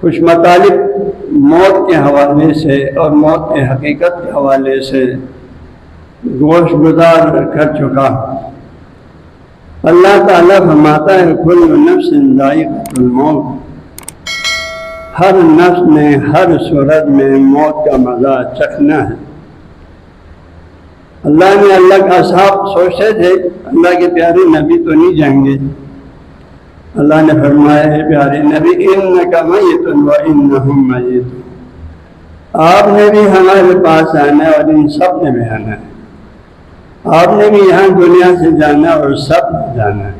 کچھ مطالب موت کے حوالے سے اور موت کے حقیقت کے حوالے سے گوش گزار کر چکا۔ اللہ تعالیٰ فرماتا ہے کل نفس ذائقۃ الموت، ہر نفس نے ہر صورت میں موت کا مزہ چکھنا ہے۔ اللہ کا اصحاب سوچتے تھے اللہ کے پیارے نبی تو نہیں جائیں گے، اللہ نے فرمایا ہے پیارے نبی انک میت وانہم میتون، آپ نے بھی ہمارے پاس آنا ہے اور ان سب نے بھی آنا ہے، آپ نے بھی یہاں دنیا سے جانا اور سب نے جانا ہے۔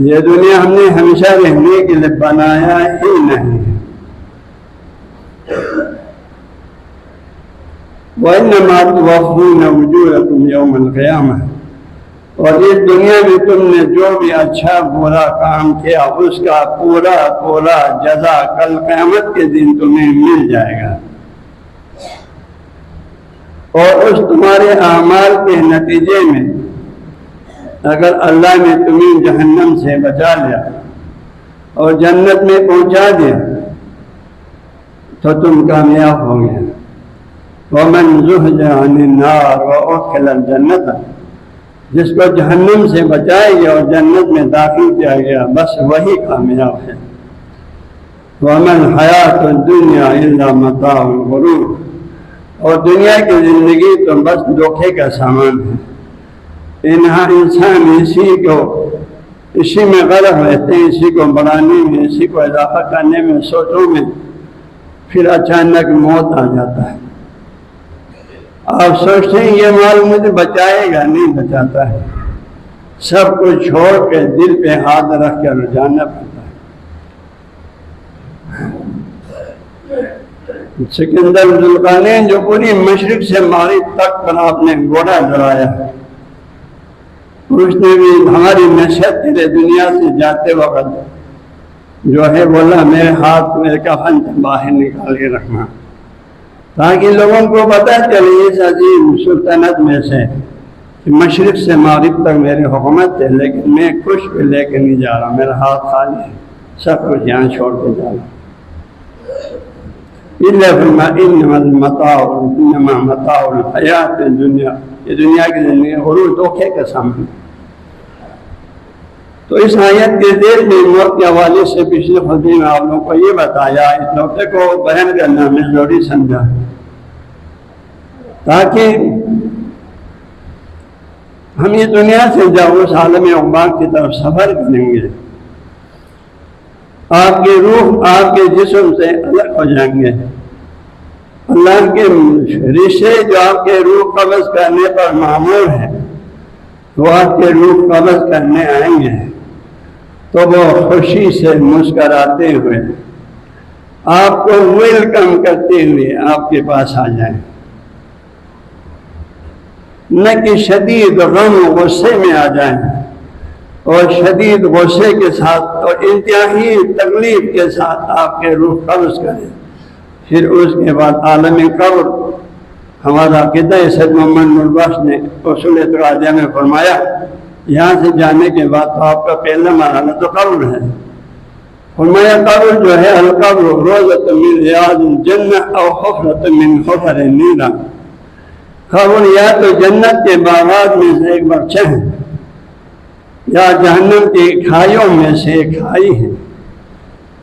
یہ دنیا ہم نے ہمیشہ رہنے کے لیے بنایا ہی نہیں ہے۔ وَإِنَّمَا تُوَفُّونَ أُجُورَكُمْ يَوْمَ الْقِيَامَةِ، اور اس دنیا میں تم نے جو بھی اچھا برا کام کیا اس کا پورا جزا کل قیامت کے دن تمہیں مل جائے گا، اور اس تمہارے اعمال کے نتیجے میں اگر اللہ نے تمہیں جہنم سے بچا لیا اور جنت میں پہنچا دیا تو تم کامیاب ہو گئے۔ وَمَنْ زُحْزِحَ عَنِ النَّارِ وَأُدْخِلَ الْجَنَّةَ، جس کو جہنم سے بچایا گیا اور جنت میں داخل کیا گیا بس وہی کامیاب ہے۔ وَمَا الْحَيَاةُ الدُّنْيَا إِلَّا مَتَاعُ الْغُرُورِ، اور دنیا کی زندگی تو بس دھوکے کا سامان ہے۔ انسان اسی میں غرق رہتے ہیں، اسی کو بڑھانے میں، اسی کو اضافہ کرنے میں، سوچوں میں، پھر اچانک موت آ جاتا ہے۔ آپ سوچتے ہیں یہ مال مجھے بچائے گا، نہیں بچاتا ہے، سب کچھ چھوڑ کے دل پہ ہاتھ رکھ کر جانا پڑتا ہے۔ سکندر ذوالقرنین جو پوری مشرق سے مغرب تک پر آپ نے گھوڑا دوڑایا، اس نے بھی ہماری نشت کے لیے دنیا سے جاتے وقت جو ہے بولا میرے ہاتھ میرے کفن سے باہر نکال کے رکھنا، تاکہ لوگوں کو پتہ چلے اس عظیم سلطنت میں سے کہ مشرق سے مغرب تک میری حکومت ہے، لیکن میں کچھ بھی لے کے نہیں جا رہا، میرا ہاتھ خالی ہے، سب کچھ یہاں چھوڑ کے جا رہا۔ انما متاع الحیات الدنیا، یہ دنیا کی زندگی غرور دھوکے کا سامان۔ تو اس آیت کے ذیل میں موت کے حوالے سے پچھلے خطبے میں آپ لوگوں کو یہ بتایا، اس نقطے کو بیان کرنا میں ضروری سمجھا تاکہ ہم یہ دنیا سے جب اس عالم عقبہ کی طرف سفر کریں گے، آپ کی روح آپ کے جسم سے الگ ہو جائیں گے۔ اللہ کے رشتے جو آپ کے روح قبض کرنے پر معمور ہیں وہ آپ کے روح قبض کرنے آئیں گے، تو وہ خوشی سے مسکراتے ہوئے آپ کو ویلکم کرتے ہوئے آپ کے پاس آ جائیں، نہ کہ شدید غم و غصے میں آ جائیں اور شدید غصے کے ساتھ اور انتہائی تکلیف کے ساتھ آپ کے روح قبض کریں۔ پھر اس کے بعد عالم قبر، ہمارا عقیدہ سید محمد نور بخش نے اصول اعتقادیہ میں فرمایا، یہاں سے جانے کے بعد تو آپ کا پہلا مرحلہ تو قبر ہے۔ فرمایا قبر جو ہے القبر روضۃ من ریاض الجنہ او حفرۃ من حفر النیران، قبر یا تو جنت کے باغات میں سے ایک بخشہ ہے یا جہنم کی کھائیوں میں سے ایک کھائی ہے،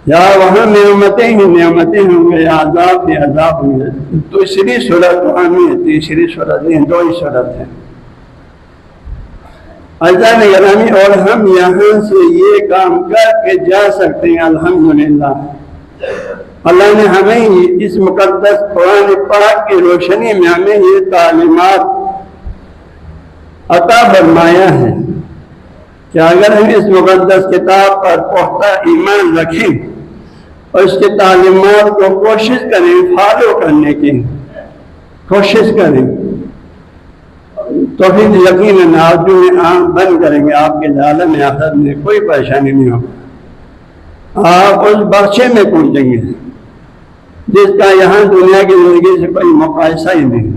یا وہاں نعمتیں ہی نعمتیں ہوں گے یا عذاب ہی عذاب ہوں گے۔ دوسری صورت وہاں میں، تیسری صورت نہیں، دو ہی صورت ہے۔ عزیزان گرامی، اور ہم یہاں سے یہ کام کر کے جا سکتے ہیں الحمدللہ۔ اللہ نے ہمیں اس مقدس قرآن پاک کی روشنی میں ہمیں یہ تعلیمات عطا فرمایا ہے کہ اگر ہم اس مقدس کتاب پر پختہ ایمان رکھیں اور اس کی تعلیمات کو کوشش کریں فالو کرنے کی کوشش کریں، تو پھر یقیناً آپ جو آنکھ بند کریں گے آپ کے عالم آخرت میں کوئی پریشانی نہیں ہوگی، آپ اس بخشے میں پہنچیں گے جس کا یہاں دنیا کی زندگی سے کوئی مقایسہ ہی نہیں۔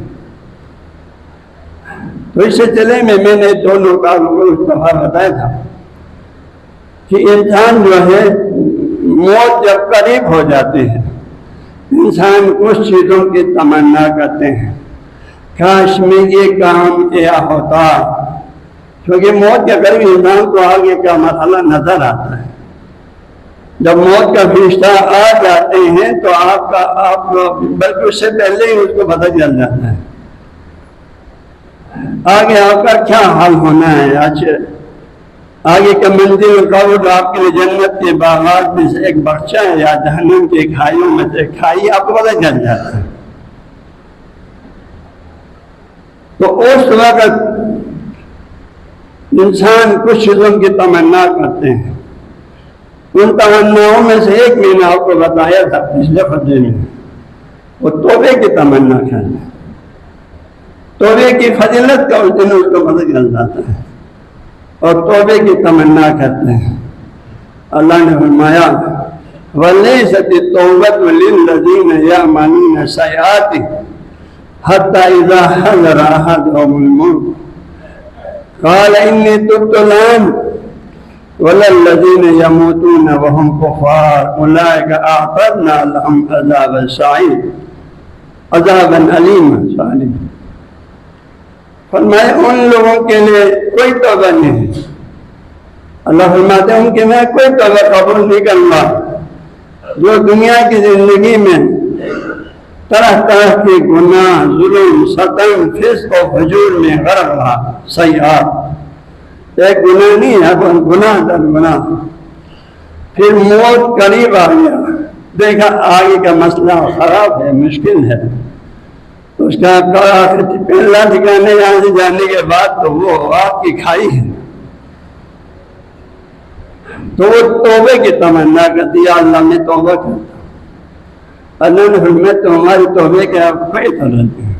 تو اس سلسلے میں نے دونوں کاموں کو اس دفعہ بتایا تھا کہ انسان جو ہے موت جب قریب ہو جاتی ہے انسان کچھ چیزوں کی تمنا کرتے ہیں، کاش میں یہ کام کیا ہوتا، کیونکہ موت کے قریب انسان کو آگے کا مرحلہ نظر آتا ہے۔ جب موت کا فرشتہ آ جاتے ہیں تو آپ بلکہ اس سے پہلے ہی اس کو پتہ چل جاتا ہے آگے آپ کا کیا حال ہونا ہے۔ آگے کا منزل قبر آپ کے لیے جنت کے باغات میں سے ایک بخشہ ہے یا جہنم کے کھائیوں میں سے کھائی، آپ کو پتہ چل جاتا ہے۔ تو اس وقت انسان کچھ چیزوں کی تمنا کرتے ہیں، ان تمناؤں میں سے ایک میں نے آپ کو بتایا تھا پچھلے خطبے میں، وہ توبے کی تمنا کرنا، توبے کی فضیلت کا اس دن اس کو پتہ چل جاتا ہے اور توبے کی تمنا کرتے ہیں۔ اللہ نے فرمایا وَلَيْسَتِ التَّوْبَةُ لِلَّذِينَ يَعْمَلُونَ السَّيِّئَاتِ حَتَّى إِذَا حَضَرَ أَحَدَهُمُ الْمَوْتُ قَالَ إِنِّي تُبْتُ الْآنَ وَلَا الَّذِينَ يَمُوتُونَ وَهُمْ كُفَّارٌ أُولَٰئِكَ أَعْتَدْنَا لَهُمْ عَذَابًا سَعِيرًا عذابًا أَلِيمًا۔ فرمائے ان لوگوں کے لیے کوئی توبہ نہیں ہے، اللہ فرماتے ہیں ان کے میں کوئی توبہ قبول نہیں کروں گا جو دنیا کی زندگی میں طرح طرح کے گناہ، ظلم، ستم، فسق و فجور میں غرق رہا۔ سیئات ایک گناہ نہیں ہے، گناہ در گناہ، پھر موت قریب آ گیا، دیکھا آگے کا مسئلہ خراب ہے، مشکل ہے، اس کا پہلا ٹھکانے یہاں سے جانے کے بعد تو وہ آپ کی کھائی ہے، تو وہ توبے کی تمنا کرتی ہے، اللہ میں توبہ کرتا، اللہ نے فرمایا تمہاری توبے کے آپ کوئی طرح نہیں،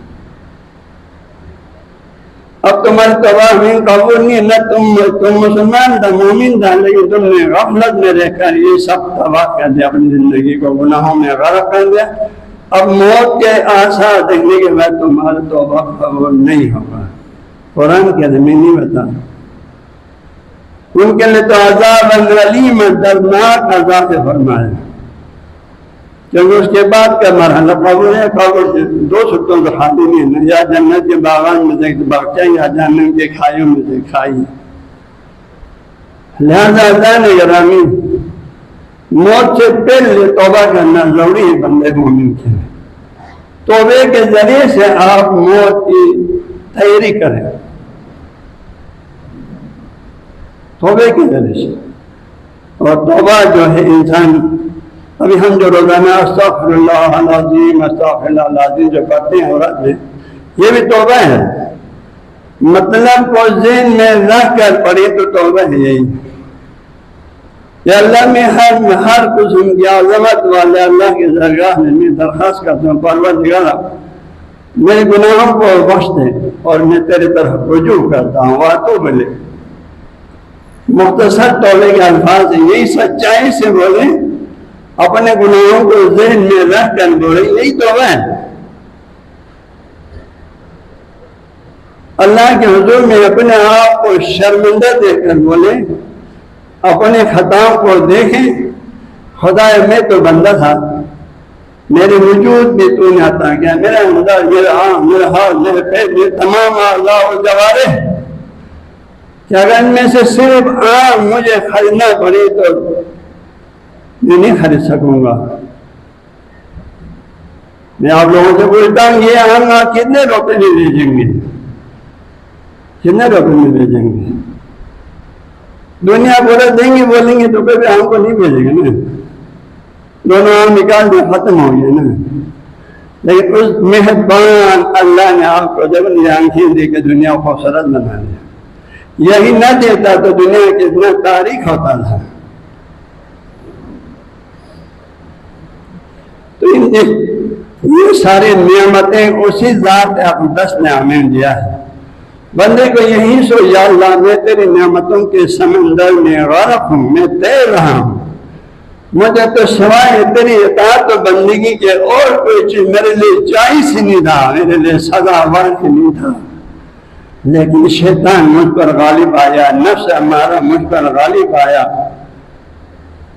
اب تمہاری توبہ ہمیں قبول نہیں، نہ تم مسلمان تھا، مومن تھا، لیکن تم نے غفلت میں رہ کر یہ سب تباہ کر دیا، اپنی زندگی کو گناہوں میں غرق کر دیا، اب موت کے آثار دیکھنے کے بعد تمہارا توبہ قبول نہیں ہوگا۔ قرآن کے زمین نہیں بتا، ان کے لیے تو عذاب علیم، دردناک عذاب فرمایا، کیونکہ اس کے بعد کا مرحلہ قبول ہے، قبول دو چھٹوں کا خالی نہیں ہے، یا جنت کے باغان میں سے باغچہ یا جہنم کے کھائیوں میں سے کھائی۔ لہذا جان گرامی موت سے پہلے توبہ کرنا ضروری ہے بندے مومن کے لیے۔ توبے کے ذریعے سے آپ موت کی تیاری کریں، توبے کے ذریعے سے، اور توبہ جو ہے انسان، ابھی ہم جو روزانہ استغفر اللہ العظیم استغفر اللہ العظیم جو کرتے ہیں عورت میں، یہ بھی توبہ ہے، مطلب کو ذہن میں رکھ کر پڑھی تو توبہ ہے یہی، یا اللہ میں ہر قسم کی عظمت والے اللہ کی درگاہ میں میں درخواست کرتا ہوں، پروردگار میرے گناہوں کو بخش دے اور میں تیرے طرف رجوع کرتا ہوں، واتوب الیک۔ مختصر توبے کے الفاظ ہیں، یہی سچائی سے بولیں، اپنے گناہوں کو ذہن میں رکھ کر بولیں، یہی توبہ ہے۔ اللہ کے حضور میں اپنے آپ کو شرمندہ دیکھ کر بولیں، اپنے خطاؤں کو دیکھیں، خدا میں تو بندہ تھا، میرے وجود بھی تو نے عطا کیا، میرا اندر، میرا آنکھ، میرا ہاتھ، میرے پیر، میرے تمام اعضاء و جوارح، کہ اگر ان میں سے صرف آنکھ مجھے خریدنا پڑے تو میں نہیں خرید سکوں گا۔ میں آپ لوگوں سے پوچھتا ہوں یہ آنکھ کتنے روپے میں بھیجیں گے؟ کتنے روپے میں بھیجیں گے؟ دنیا بولے دیں گے، بولیں گے تو کبھی ہم کو نہیں بھیجیں گے نا، دونوں آنکھ نکال دے ختم ہو گئے نا۔ لیکن اس مہربان اللہ نے آپ کو جب آنکھیں دے کے دنیا کو خوبصورت بنا دیا، یہی نہ دیتا تو دنیا کتنا تاریخ ہوتا تھا۔ تو یہ ساری نعمتیں اسی ذات اقدس نے ہمیں دیا ہے۔ بندے کو یہی سو، یا اللہ میں تیری نعمتوں کے سمندر میں غرق ہوں، میں تیر رہا ہوں، مجھے تو سوائے تیری اطاعت و بندگی کے اور کوئی چیز میرے لیے جائز ہی نہیں تھا، میرے لیے سزاوار ہی نہیں تھا، لیکن شیطان مجھ پر غالب آیا، نفس ہمارا مجھ پر غالب آیا،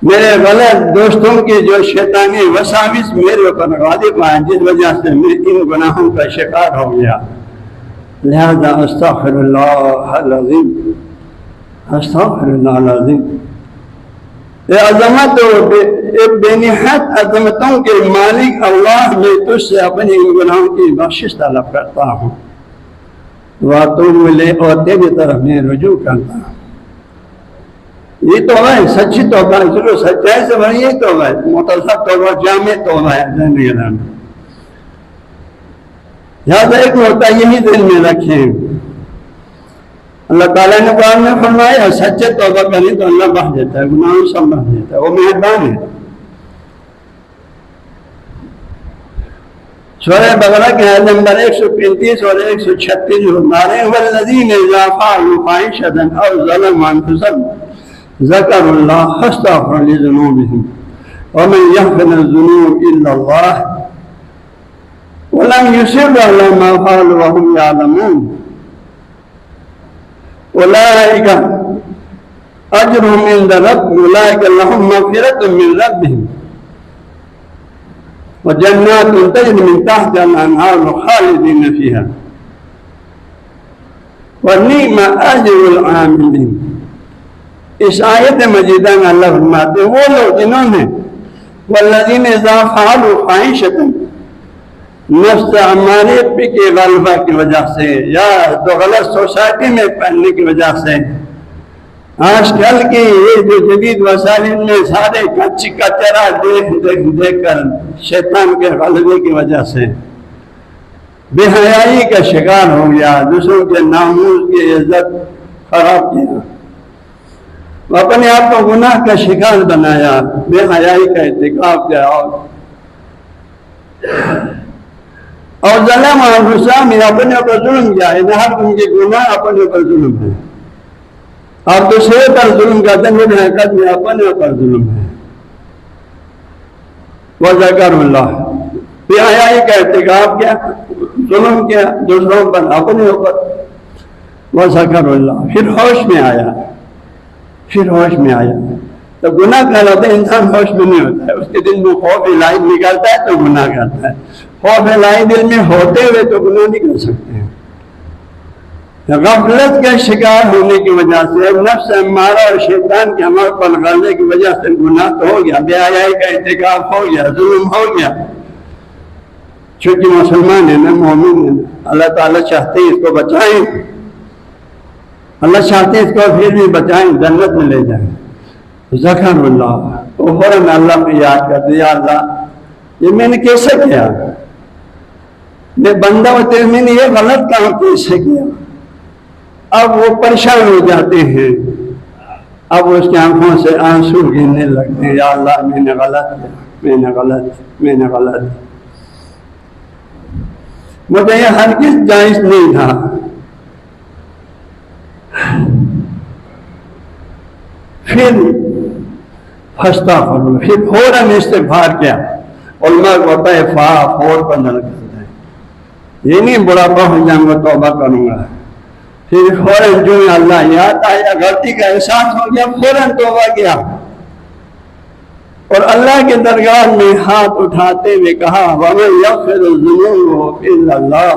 میرے غلط دوستوں کی جو شیطانی وساوس میرے اوپر غالب آئے، جس وجہ سے میں ان گناہوں کا شکار ہو گیا، لہذا استغفر اللہ العظیم، استغفر اللہ العظیم۔ اے عظمت و بے نہایت عظمتوں کے مالک اللہ، میں تجھ سے اپنے ان گناہوں کی بخشش طلب کرتا ہوں، واتوب الیک، اور تیری طرف میں رجوع کرتا ہوں۔ یہ توبہ ہے، سچی توبہ ہے، چلو سچائی سے بھری یہ توبہ ہے، مختصر توبہ، جامع توبہ ہے زندگی میں۔ یاد ایک ہوتا یہی دل میں رکھیں، اللہ تعالیٰ نے قرآن میں فرمایا سچے توبہ کریں تو اللہ بخش دیتا ہے، گناہوں سب بخش دیتا ہے، وہ مہربان ہے۔ سورہ بقرہ کے آیت نمبر 135 اور 136 فرماتے ہیں والذین اذا فعلوا فاحشة او ظلموا انفسهم ذکروا اللہ فاستغفروا لذنوبهم ومن یغفر الذنوب الا اللہ ولم يصروا على ما فعلوا وهم يعلمون اولئک اجرهم عند ربهم اولئک لهم مغفرة من ربهم وجنات تجری من تحتها الانہار خالدین فیہا ونعم اجر العاملین۔ اس آیت مجیدہ میں اللہ فرماتے ہیں وہ لوگ جنہوں نے والذین اذا فعلوا فاحشۃ، نفس امارے کے غلبہ کی وجہ سے یا تو غلط سوسائٹی میں پڑھنے کی وجہ سے، آج کل کی یہ جو جدید وسائل میں سارے کچی کچرا دیکھ کر شیطان کے غلبے کی وجہ سے بے حیائی کا شکار ہو گیا، دوسروں کے ناموس کی عزت خراب کیا، اپنے آپ کو گناہ کا شکار بنایا، بے حیائی کا ارتکاب کیا، اور ظلم انفسهم میں اپنے اوپر ظلم کیا ہے، ہر ان کے گناہ اپنے اوپر ظلم ہے، آپ دوسرے پر ظلم کرتے ہیں، لیکن حقیقت میں اپنے اوپر ظلم ہے۔ وذکروا اللہ، بے حیائی کا ارتکاب کیا، ظلم کیا دوسروں پر، اپنے اوپر۔ وذکروا اللہ، پھر ہوش میں آیا، پھر ہوش میں آیا۔ تو گناہ کرتا ہے انسان ہوش میں نہیں ہوتا ہے، اس کے دل میں خوف الہی نکلتا ہے تو گناہ کرتا ہے، خوف الہی دل میں ہوتے ہوئے تو گناہ نہیں کر سکتے ہیں۔ غفلت کے شکار ہونے کی وجہ سے، نفس امارہ اور شیطان کے عمل پر غلبے کی وجہ سے گناہ تو ہو گیا، بے حیائی کا ارتکاب ہو گیا، ظلم ہو گیا۔ چونکہ مسلمان ہے نا، مومن ہے نا، اللہ تعالیٰ چاہتے ہیں اس کو بچائیں، اللہ چاہتے ہیں اس کو پھر بھی بچائیں، جنت میں لے جائیں۔ ذکر اللہ، تو فوراً اللہ کو یاد کر دیا، اللہ یہ میں نے کیسے کیا، میں بندہ ہوتے میں نے یہ غلط کام کیسے کیا۔ اب وہ پریشان ہو جاتے ہیں، اب اس کی آنکھوں سے آنسو گرنے لگتے ہیں، یا اللہ میں نے غلط کیا، میں نے غلط، مجھے یہ ہرگز جائز نہیں تھا۔ پھر فاستغفروا، پھر فوراً استغفار کیا۔ علماء کو ہوتا ہے فور پر نظر کرتا ہے، یہ نہیں بڑھاپا ہو جاؤں گا توبہ کروں گا، پھر فوراً جو اللہ یاد آیا، غلطی کا احساس ہو گیا، فوراً توبہ کیا، اور اللہ کے درگاہ میں ہاتھ اٹھاتے ہوئے کہا وَمَن يَغْفِرُ الذُّنُوبَ إِلَّا اللَّهُ،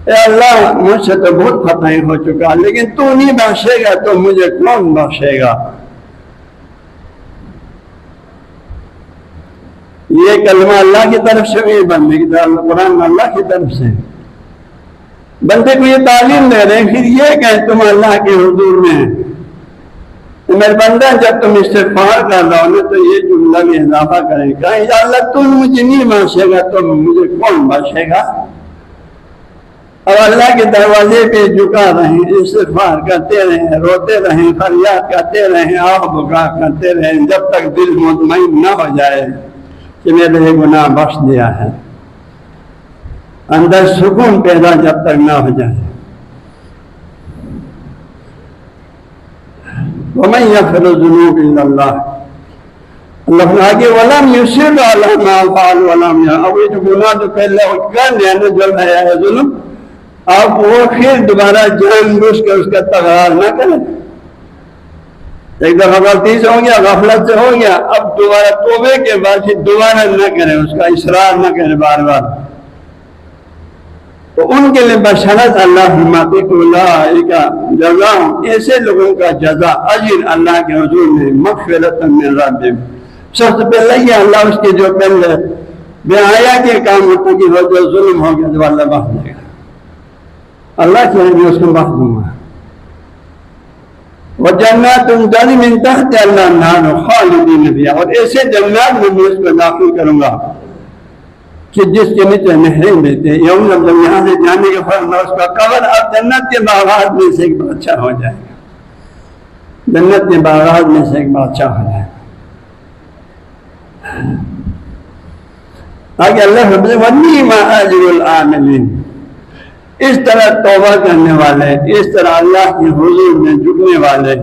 اے اللہ مجھ سے تو بہت خطائیں ہو چکا، لیکن تو نہیں بخشے گا تو مجھے کون بخشے گا۔ یہ کلمہ اللہ کی طرف سے بھی، بندے کی طرف، قرآن اللہ کی طرف سے بندے کو یہ تعلیم دے رہے ہیں، پھر یہ کہ تم اللہ کے حضور میں میرے بندہ جب تم استغفار کر رہا ہو تو یہ جملہ میں اضافہ کریں، کہیں یا اللہ تم مجھے نہیں بخشے گا تو مجھے کون بخشے گا۔ اور اللہ کے دروازے پہ جھکا رہیں، استغفار کرتے رہیں، روتے رہیں، فریاد کرتے رہیں، آہ بکا کرتے رہیں، جب تک دل مطمئن نہ ہو جائے کہ میرے یہ گناہ بخش دیا ہے، اندر سکون پیدا جب تک نہ ہو جائے۔ وَمَن يَغْفِرُ الذُّنُوبَ إِلَّا اللَّهُ، اللہ فرمایا کہ وَلَمْ يُصِرُّوا عَلَىٰ مَا فَعَلُوا وَلَمْ يَعْلَمُوا، اب یہ جو گناہ جو پہلے کر لیا نا، جو ہے ظلم، اب وہ پھر دوبارہ جان بوجھ کر اس کا تکرار نہ کریں۔ ایک دفعہ غلطی سے ہو گیا، غفلت سے ہو گیا، اب دوبارہ توبے کے بعد پھر دوبارہ نہ کریں، اس کا اصرار نہ کریں بار بار. تو ان کے لیے بشارت اللہ فرماتے کہ اولئک جزاء، ایسے لوگوں کا جزا اجر اللہ کے حضور میں مغفرۃ من ربہم. سب سے پہلے یہ اللہ اس کے جو پہلے بے حیا کے کام ہوتے کہ وہ جو ظلم ہو گیا تو اللہ بخش دے گا. اللہ کہے گا اس کو بخش دوں گا. وجنات تجری من تحتها الانہار خالدین فیہا، اور ایسے جنات میں اس کو داخل کروں گا کہ جس کے نیچے نہریں بہتے ہیں. یوم جب یہاں سے جانے کے فوراً اس کا قبر اب جنت کے باغات میں سے ایک بادشاہ ہو جائے گا. جنت کے باغات میں سے ایک بادشاہ ہو جائے گا. آگے اللہ فرماتے ہیں وَنِعْمَ أَجْرُ الْعَامِلِينَ. اس طرح توبہ کرنے والے، اس طرح اللہ کے حضور میں جھکنے والے،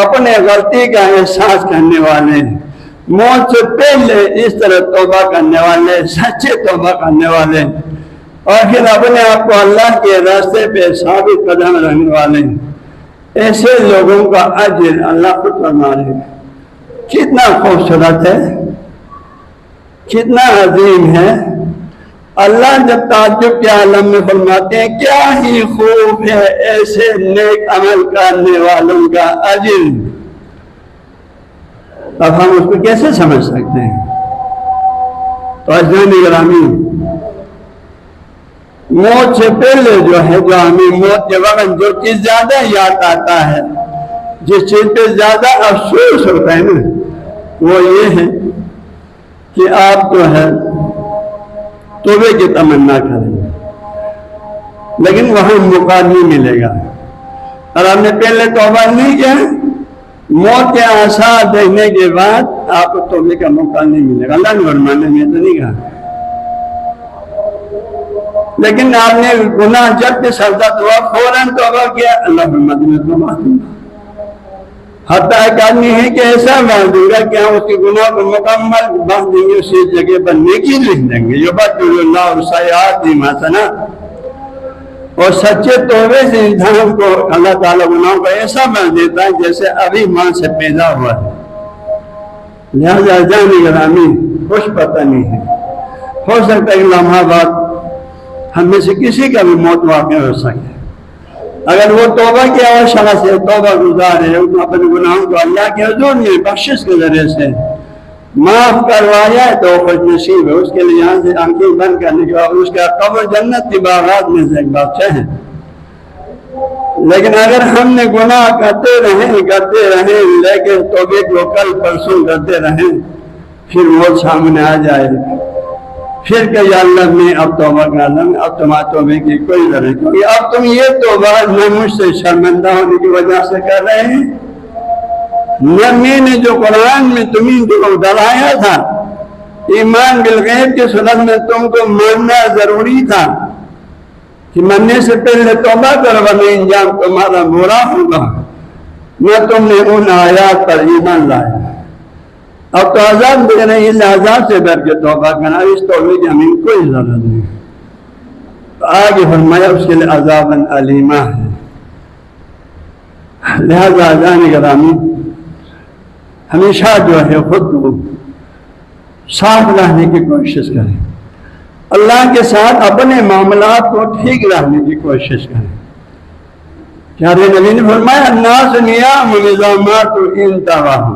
اپنے غلطی کا احساس کرنے والے، موت سے پہلے اس طرح توبہ کرنے والے، سچے توبہ کرنے والے، اور پھر اپنے آپ کو اللہ کے راستے پہ ثابت قدم رہنے والے، ایسے لوگوں کا اجر اللہ خود فرما رہے ہیں. کتنا خوبصورت ہے، کتنا عظیم ہے. اللہ جب تعجب کے عالم میں فرماتے ہیں کیا ہی خوب ہے ایسے نیک عمل کرنے والوں کا اجر. اب ہم اس کو کیسے سمجھ سکتے ہیں؟ تو عزیزان گرامی، موت سے پہلے جو ہے، جو ہمیں موت کے وقت جو چیز زیادہ یاد آتا ہے، جس چیز پہ زیادہ افسوس ہوتا ہے نا، وہ یہ ہے کہ آپ جو ہے توبے کی تمنا کریں، لیکن وہاں موقع نہیں ملے گا. اور آپ نے پہلے توبہ نہیں کیا، موت کے آثار دیکھنے کے بعد آپ کو توبے کا موقع نہیں ملے گا. اللہ نے فرمایا میں تو نہیں کہا. لیکن آپ نے گناہ جب کہ سرزد ہوا فوراً توبہ کیا، اللہ فرماتے میں تو معاف دوں گا. حتیٰ ایک آدمی ہے کہ ایسا بات دوں گا کہ ہم اس کے گناہ کو مکمل بخش دیں گے، اسی جگہ پر نیکی لکھ دیں گے. یبدل اللہ سیئات حسنات. اور سچے توبے سے انسان کو اللہ تعالیٰ گناہوں کا ایسا بنا دیتا ہے جیسے ابھی ماں سے پیدا ہوا ہے. لہذا جان گرامی، کچھ پتہ نہیں ہے، ہو سکتا ہے لمحہ بعد ہم میں سے کسی کا بھی موت واقع ہو سکے. اگر وہ توبہ کی آوازہ سے توبہ گزار ہے، اپنے گناہوں کو اللہ کے حضور میں بخشش کے ذریعے سے معاف کروایا ہے تو خوش نصیب ہے. اس کے لیے یہاں سے آنکھیں بند کرنے کے بعد اس کا قبر جنت کے باغات میں سے ایک بادشاہ ہے. لیکن اگر ہم نے گناہ کرتے رہیں لیکن توبے کو کل پرسوں کرتے رہیں، پھر وہ سامنے آ جائے، پھر کہ یا اللہ میں اب توبہ کر لوں، اب تمہارے توبے کی کوئی ضرورت، کیونکہ اب تم یہ توبہ نہ مجھ سے شرمندہ ہونے کی وجہ سے کر رہے ہیں، نہ میں نے جو قرآن میں تمہیں کو ڈرایا تھا، ایمان بالغیب کی صورت میں تم کو ماننا ضروری تھا کہ مرنے سے پہلے توبہ کرو ورنہ انجام تمہارا برا ہوگا، نہ تم نے ان آیات پر ایمان لایا. اب تو عذاب دے رہے ہیں، اس عذاب سے ڈر کے توبہ کرنا، اس توبے کی ہمیں کوئی ضرورت نہیں. تو آگے فرمایا اس کے لیے عذاب علیمہ ہے. لہذا جان گرامی، ہمیشہ جو ہے خود کو صاف رہنے کی کوشش کریں، اللہ کے ساتھ اپنے معاملات کو ٹھیک رہنے کی کوشش کریں. پیارے نبی نے فرمایا الناس نیام نظامات انتواہ.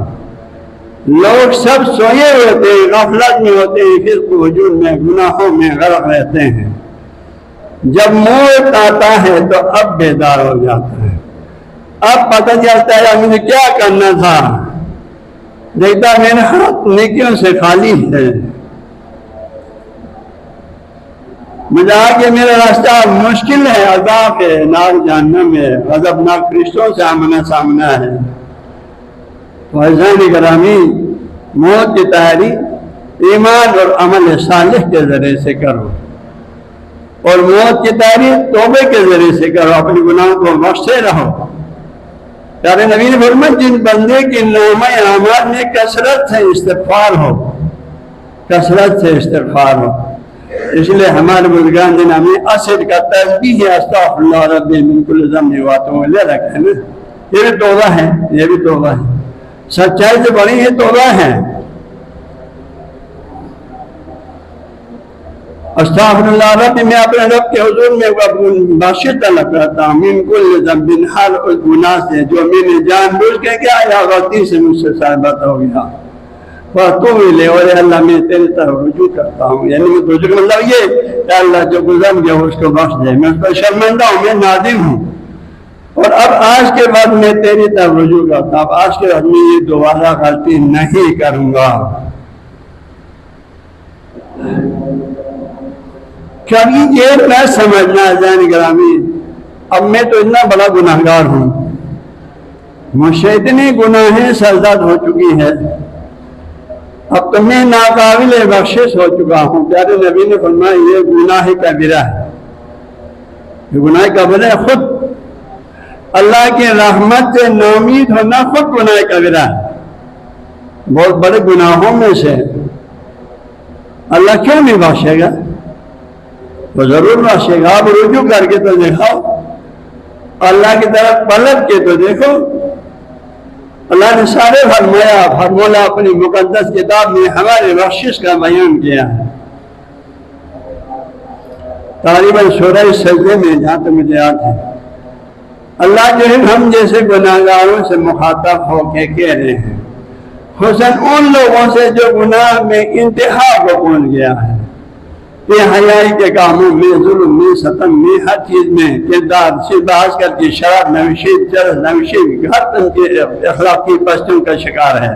لوگ سب سوئے ہوتے ہیں، غفلت میں ہوتے ہیں، پھر وجود میں گناہوں میں غرق رہتے ہیں. جب موت آتا ہے تو اب بیدار ہو جاتا ہے، اب پتہ چلتا ہے مجھے کیا کرنا تھا. دیکھتا میرے ہاتھ نیکیوں سے خالی ہے، مجھے آگے میرا راستہ مشکل ہے، عذاب ہے، نار جہنم ہے، غضبناک فرشتوں سے آمنا سامنا ہے. عزیزان گرامی، موت کی تیاری ایمان اور عمل صالح کے ذریعے سے کرو، اور موت کی تیاری توبے کے ذریعے سے کرو، اپنے گناہوں کو بخشتے رہو. پیارے نبی نے فرمایا جن بندے کی نامہ اعمال میں کثرت سے استغفار ہو، کثرت سے استغفار ہو. اس لیے ہمارے بزرگان نے ہمیں اصل کا تسبیح استغفر اللہ ربی من کل ذنب واتوب الیہ رکھا ہے نا. یہ بھی توبہ ہے، یہ بھی توبہ ہے. سچائی سے بڑی ہے توبہ ہے. استغفر اللہ رب، میں اپنے رب کے حضور میں بخشش طلب کرتا ہوں من کل ذنب، ہر اس گناہ سے جو میں نے جان بوجھ کے کیا یا غلطی سے مجھ سے ثابت ہو گیا. واتوب الیہ، اور اللہ میں تیری طرف رجوع کرتا ہوں. یعنی رجوع کا مطلب یہ کہ اللہ جو گزر گیا اس کو بخش دے، میں اس پر شرمندہ ہوں، میں نادم ہوں، اور اب آج کے بعد میں تیری طرف رجوع کرتا ہوں. اب آج کے بعد میں یہ دوبارہ غلطی نہیں کروں گا. کبھی یہ نہ سمجھنا عزیزان گرامی، اب میں تو اتنا بڑا گناہگار ہوں، مجھ سے اتنی گناہیں سرزد ہو چکی ہے، اب تو میں ناقابل بخشش ہو چکا ہوں. پیارے نبی نے فرمایا یہ گناہ کبیرہ ہے. یہ گناہ کبیرہ ہے، خود اللہ کی رحمت سے ناامید ہونا خود گناہ کبیرہ ہے. بہت بڑے گناہوں میں سے اللہ کیوں نہیں بخشے گا؟ وہ ضرور بخشے گا. آپ رجوع کر کے تو دیکھو، اللہ کی طرف پلٹ کے تو دیکھو. اللہ نے سارے فرمولا اپنی مقدس کتاب میں ہمارے بخشش کا بیان کیا ہے. تقریباً سورہ سجدے میں جہاں تک مجھے یاد ہے، اللہ جو ہے ہم جیسے گناہگاروں سے مخاطب ہو کے کہہ رہے ہیں حسن ان لوگوں سے جو گناہ میں انتہا کو پہنچ گیا ہے، بے حیائی کے کاموں میں، ظلم میں، ستم میں، ہر چیز میں، کردار سے بحث کر کے شراب نوشی، چرس نوشی، ہر طرح کے اخلاقی پستیوں کا شکار ہے،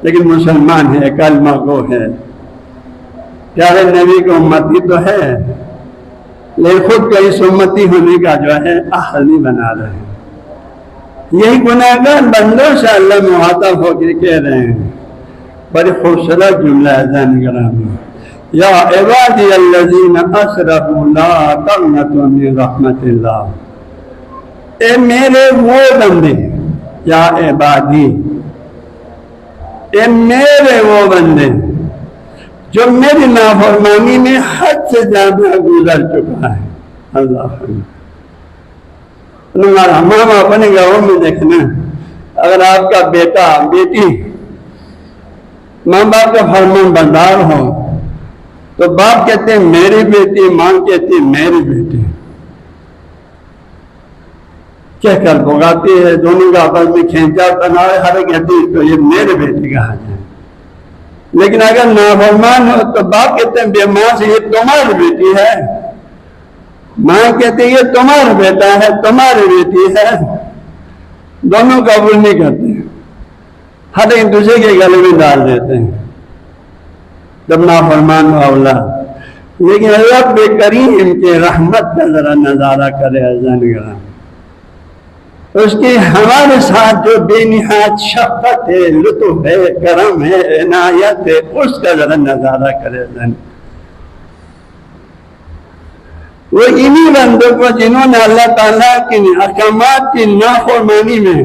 لیکن مسلمان ہے، کلمہ گو ہے، پیارے نبی کی امتی تو ہے، لیکن خود کا اس امتی ہونے کا جو ہے اہل نہیں بنا رہے ہیں. یہی گناہگار بندوں سے اللہ مخاطب ہو کے کہہ رہے ہیں. بڑی خوبصورت جملہ ہے جان گرامی، یا عبادی الذین اسرفوا لا تقنطوا من رحمت اللہ. اے میرے وہ بندے، یا عبادی، اے میرے وہ بندے جو میری نافرمانی میں حد سے زیادہ گزر چکا ہے. اللہ ہم اپنے گھروں میں دیکھنا، اگر آپ کا بیٹا بیٹی ماں باپ کا فرمان بردار ہو تو باپ کہتے ہیں میری بیٹی، ماں کہتی ہے میری بیٹی، کہہ کر بھگاتی ہے، دونوں کا آپس میں کھینچا تنا ہے، ہر کہتی ہے تو یہ میرے بیٹی کہا جائے. لیکن اگر نافرمان ہو تو باپ کہتے ہیں ماں سے یہ تمہاری بیٹی ہے، ماں کہتے ہیں یہ تمہارا بیٹا ہے، تمہاری بیٹی ہے، دونوں قبول نہیں کرتے، ہر ایک دوسرے کے گلے میں ڈال دیتے ہیں جب نافرمان ہو اولاد. لیکن رب کریم کے رحمت کا ذرا نظارہ کرے عزیزان گرامی، اس کی ہمارے ساتھ جو بے نہایت شفقت ہے، لطف ہے، کرم ہے، عنایت ہے، اس کا ذرا نظارہ کرے عزیزان. وہ انہی بندوں کو جنہوں نے اللہ تعالیٰ کے احکامات کی نافرمانی میں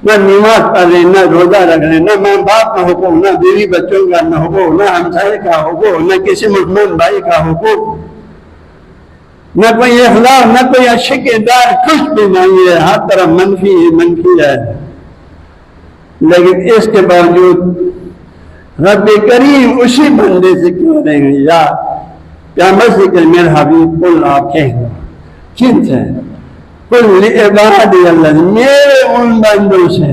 نہ نماز پڑھے، نہ روزہ رکھے، نہ ماں باپ کا حقوق، نہ بیوی بچوں کا نہ حقوق، نہ ہمسائے کا حقوق، نہ کسی مسلمان بھائی کا حقوق، نہ کوئی اخلاق، نہ کوئی اچھے کردار، کچھ بھی نہیں ہے، ہر طرف منفی ہی منفی ہے. لیکن اس کے باوجود رب کریم اسی بندے سے کہہ رہے ہیں، یا قیامت سے کہ میرے حبیب قل، آپ کہہ دو کن سے، قل لعبادی اللہ، میرے ان بندوں سے،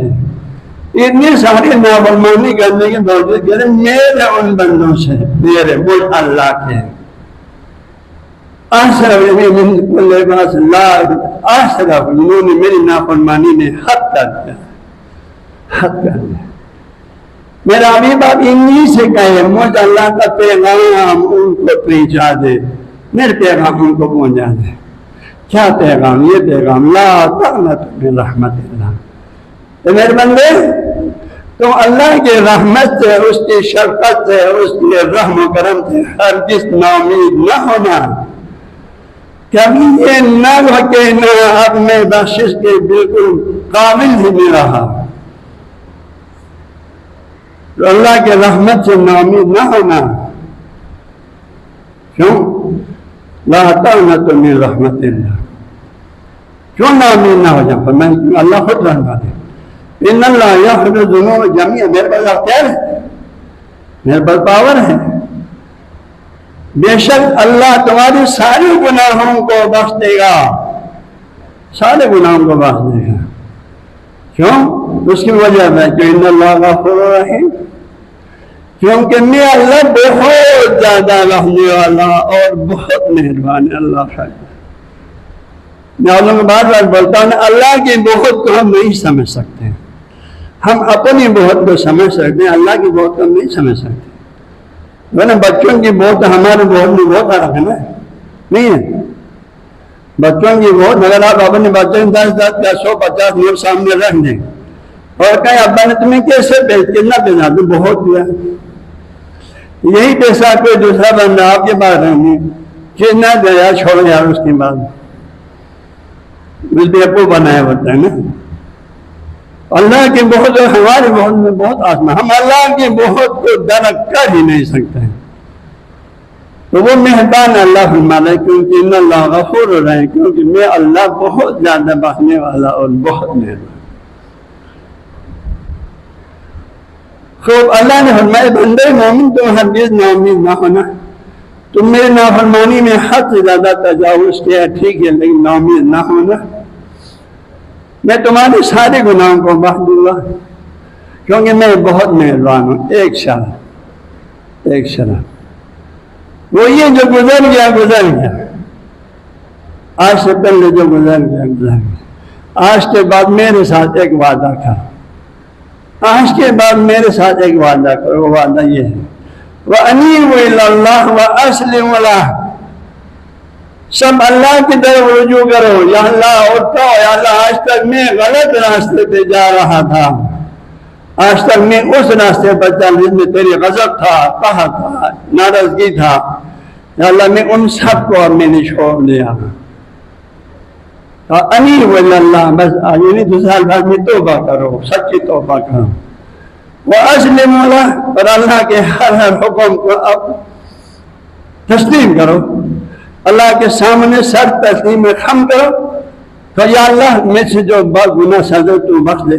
اتنی ساری نافرمانی کرنے کے باوجود کہہ رہے میرے ان بندوں سے، میرے مجھ اللہ کے آسرف، انہوں نے میری نافرمانی میں حد کر دیا، حد کر دیا. میرا حبیب آپ انہی سے کہے مجھ اللہ کا پیغام ان کو پہنچا دے، میرے پیغام ان کو پہنچا دے. کیا پیغام؟ یہ پیغام لا تقنطوا من رحمت اللہ. تو میرے بندے تم اللہ کے رحمت سے، اس کی شفقت سے، اس کے رحم و کرم سے ہرگز ناامید نہ ہونا. کبھی یہ نہ ہو کہ نہ اب میں بخشش کے بالکل قابل ہی نہیں رہا. تو اللہ کے رحمت سے ناامید نہ ہونا. کیوں؟ لا تقنطوا من رحمت اللہ. کیوں ناامید نہ ہو جائے؟ اللہ خود رحمت ہے. ان اللہ یغفر الذنوب جميعا، میرے پاس اختیار ہے، میرے پاس پاور ہے، بے شک اللہ تمہاری ساری گناہوں کو بخش دے گا، سارے گناہوں کو بخش دے گا۔ کیوں؟ اس کی وجہ ہے کہ ان اللہ غفور رحیم، کیونکہ میں اللہ بہت زیادہ رحمنے والا اور بہت مہربان ہے۔ اللہ خیر، میں آپ لوگوں کو بار بار بولتا ہوں، اللہ کی بہت کو ہم نہیں سمجھ سکتے، ہم اپنی بہت کو سمجھ سکتے ہیں، اللہ کی بہت کو ہم نہیں سمجھ سکتے۔ ورنہ بچوں کی بہت ہمارے بہت میں بہت فرق ہے نا، نہیں ہے؟ بچوں کی بہت، اگر آپ اپنے بچوں 10 یا 150 نیم سامنے رکھ دیں اور کہیں ابا نے تمہیں کیسے کتنا پیسہ تو بہت دیا، یہی پیسہ کوئی دوسرا بندہ آپ کے پاس رہیں گے کتنا دیا، چھوڑ یار اس کے بعد بے کو بنایا ہوتا ہے نا۔ اللہ کی بہت اور ہماری بہت میں بہت آسمان، ہم اللہ کی بہت کو درک کر ہی نہیں سکتے ہیں۔ تو وہ مہربان اللہ فرماتا ہے کیونکہ ان اللہ غفور رحیم، کیونکہ میں اللہ بہت زیادہ بخشنے والا اور بہت مہربان۔ خوب اللہ نے فرمایا بندے مومن تم ہرگز ناامید نہ ہونا، تم میری نافرمانی میں حد سے زیادہ تجاوز کیا ٹھیک ہے، لیکن ناامید نہ ہونا، میں تمہارے سارے گناہوں کو بخش دوں گا کیونکہ میں بہت مہربان ہوں۔ ایک شرط وہ یہ جو گزر گیا، آج سے پہلے جو گزر گیا، آج کے بعد میرے ساتھ ایک وعدہ کرو، آج کے بعد میرے ساتھ ایک وعدہ کرو، وہ وعدہ یہ ہے وَأَنِيبُوا إِلَى اللَّهِ وَأَسْلِمُوا لَهُ، سب اللہ کی طرف رجوع کرو۔ یا اللہ اور کہو یا اللہ آج تک میں غلط راستے پہ جا رہا تھا، آج تک میں اس راستے پر چل جس میں تیری غضب تھا، قہر تھا، ناراضگی تھا، یا اللہ میں ان سب کو اب میں نے چھوڑ دیا۔ انیبوا الی اللہ، بس یعنی دوسرا الفاظ میں توبہ کرو، سچی توبہ کرو۔ وَأَسْلِمُوا لَهُ، اور اللہ کے ہر حکم کو اب تسلیم کرو، اللہ کے سامنے سر تسلیم خم کرو کہ یا اللہ میں سے جو گناہ سازو تو بخش دے،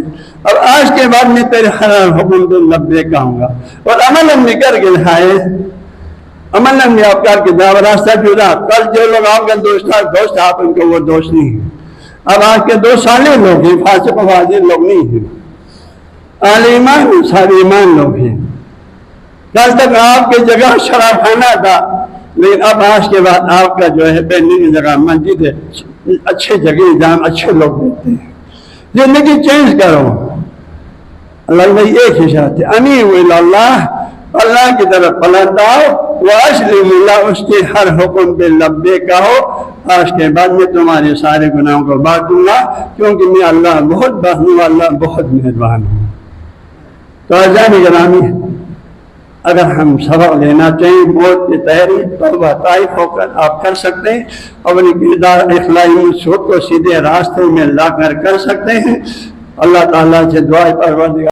اور آج کے بعد میں تیرے ہر حکم کو لبیک کہوں گا، اور عمل میں کر کے دکھائے، عمل میں آپ کر کے دعوی راستہ جدا۔ کل جو لوگ آپ کا دوست آپ ان کو وہ دوست نہیں ہیں، اب آج کے دوست صالح لوگ ہیں، فاسق و فاجر لوگ نہیں ہیں، اہل ایمان سارے ایمان لوگ ہیں۔ کل تک آپ کی جگہ شراب خانہ تھا، لیکن اب آج کے بعد آپ کا جو ہے بیٹھنے کی جگہ مسجد ہے، اچھے جگہ جہاں اچھے لوگ بیٹھتے ہیں۔ زندگی چینج کرو۔ اللہ بھائی ایک ہی شرط ہے، انیبوا الی اللہ، اللہ کی طرف پلٹ آؤ، وَأَسْلِمُوا لَهُ، اس کے ہر حکم پہ لبیک کہو، آج کے بعد میں تمہارے سارے گناہوں کو بخش دوں گا کیونکہ میں اللہ بہت بخشنے والا بہت مہربان ہوں۔ تو عزیزان گرامی، اگر ہم سبق لینا چاہیں موت کی تیاری توبہ طائف ہو کر آپ کر سکتے ہیں، اپنی کردار اخلاقی اصول کو سیدھے راستے میں لا کر سکتے ہیں۔ اللہ تعالیٰ سے دعا پروردگار